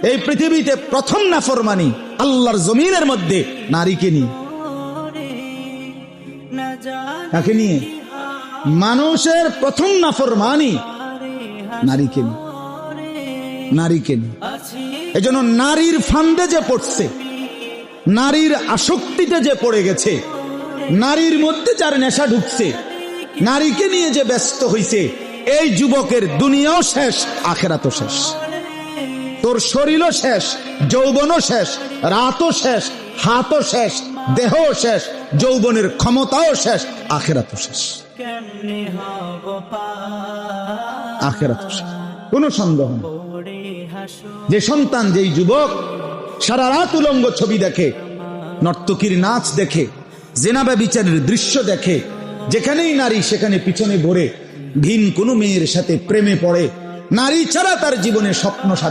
এই পৃথিবীতে প্রথম নাফরমানি আল্লাহর জমিনের মধ্যে নারীকে নিয়ে। কাকে নিয়ে? মানুষের প্রথম নাফরমানি নারীকে নিয়ে, নারীকে নিয়ে। এজন্য নারীর ফান্দে যে পড়ছে, নারীর আসক্তিতে যে পড়ে গেছে, নারীর মধ্যে যার নেশা ঢুকছে, নারীকে নিয়ে যে ব্যস্ত হইছে, এই যুবকের দুনিয়াও শেষ, আখেরাতও শেষ। তোর শরীরও শেষ, যৌবনও শেষ, রাতও শেষ, হাতও শেষ, দেহও শেষ, যৌবনের ক্ষমতাও শেষ, আখেরাতও শেষ। আখেরাতও শেষ, কোনো সন্দেহ নেই। যে সন্তান, যেই যুবক সারা রাত উলঙ্গ ছবি দেখে, নর্তকীর নাচ দেখে, জেনা ব্যভিচারের দৃশ্য দেখে, যেখানেই নারী সেখানে পিছনে ঘোরে, ভিন কোনো মেয়ের সাথে প্রেমে পড়ে, নারী ছাড়া তার জীবনে স্বপ্ন